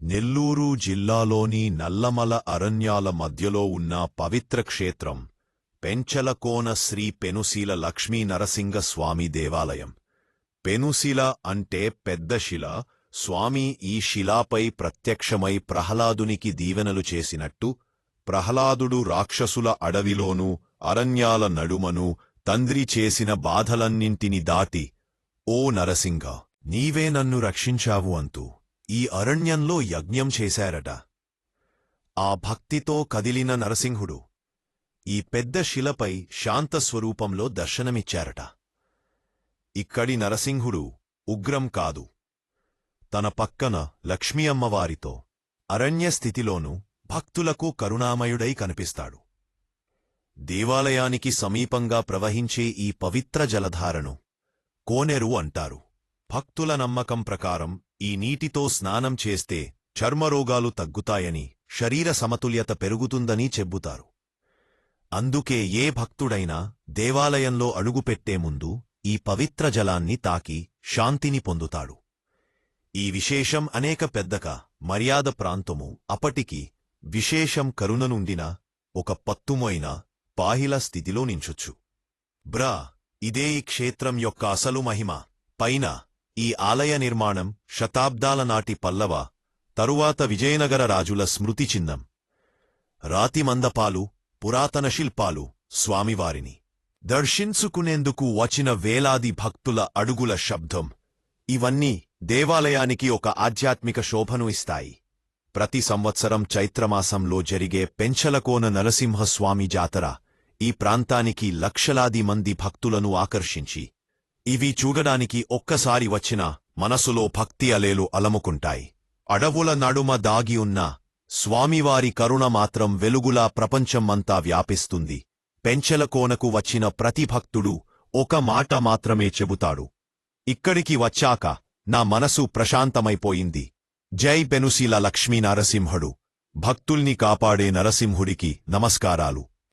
నెల్లూరు జిల్లాలోని నల్లమల అరణ్యాల మధ్యలో ఉన్న పవిత్ర క్షేత్రం పెంచలకోన శ్రీ పెనుశీల లక్ష్మీ నరసింగ స్వామి దేవాలయం. పెనుశిల అంటే పెద్ద శిల. స్వామి ఈ శిలాపై ప్రత్యక్షమై ప్రహ్లాదునికి దీవెనలు చేసినట్టు, ప్రహ్లాదుడు రాక్షసుల అడవిలోనూ అరణ్యాల నడుమను తండ్రి చేసిన బాధలన్నింటిని దాటి, ఓ నరసింగ, నీవే నన్ను రక్షించావు అంటూ ఈ అరణ్యంలో యజ్ఞం చేశారట. ఆ భక్తితో కదిలిన నరసింహుడు ఈ పెద్ద శిలపై శాంతస్వరూపంలో దర్శనమిచ్చారట. ఇక్కడి నరసింహుడు ఉగ్రం కాదు. తన పక్కన లక్ష్మీ అమ్మవారితో అరణ్య స్థితిలోనూ భక్తులకు కరుణామయుడై కనిపిస్తాడు. దేవాలయానికి సమీపంగా ప్రవహించే ఈ పవిత్ర జలధారను కోనేరు అంటారు. భక్తుల నమ్మకం ప్రకారం ఈ నీటితో స్నానం చేస్తే చర్మరోగాలు తగ్గుతాయని, శరీర సమతుల్యత పెరుగుతుందని చెబుతారు. అందుకే ఏ భక్తుడైనా దేవాలయంలో అడుగుపెట్టే ముందు ఈ పవిత్ర జలాన్ని తాకి శాంతిని పొందుతాడు. ఈ విశేషం అనేక పెద్దక మర్యాద ప్రాంతము అప్పటికి విశేషం కరుణనుండిన ఒక పత్తుమోయిన పాహిల స్థితిలో నించొచ్చు. ఇదే ఈ క్షేత్రం యొక్క అసలు మహిమ. పైన ఈ ఆలయ నిర్మాణం శతాబ్దాల నాటి పల్లవ, తరువాత విజయనగర రాజుల స్మృతి చిహ్నం. రాతి మందపాలు, పురాతన శిల్పాలు, స్వామివారిని దర్శించుకునేందుకు వచ్చిన వేలాది భక్తుల అడుగుల శబ్దం, ఇవన్నీ దేవాలయానికి ఒక ఆధ్యాత్మిక శోభను ఇస్తాయి. ప్రతి సంవత్సరం చైత్రమాసంలో జరిగే పెంచలకోన నరసింహస్వామి జాతర ఈ ప్రాంతానికి లక్షలాది మంది భక్తులను ఆకర్షించి, ఇవి చూడడానికి ఒక్కసారి వచ్చినా మనసులో భక్తి అలేలు అలముకుంటాయి. అడవుల నడుమ దాగి ఉన్న స్వామివారి కరుణ మాత్రం వెలుగులా ప్రపంచమంతా వ్యాపిస్తుంది. పెంచలకోనకు వచ్చిన ప్రతి భక్తుడు ఒక మాట మాత్రమే చెబుతాడు: ఇక్కడికి వచ్చాక నా మనసు ప్రశాంతమైపోయింది. జై పెనుశీల లక్ష్మీ నరసింహుడు. భక్తుల్ని కాపాడే నరసింహుడికి నమస్కారాలు.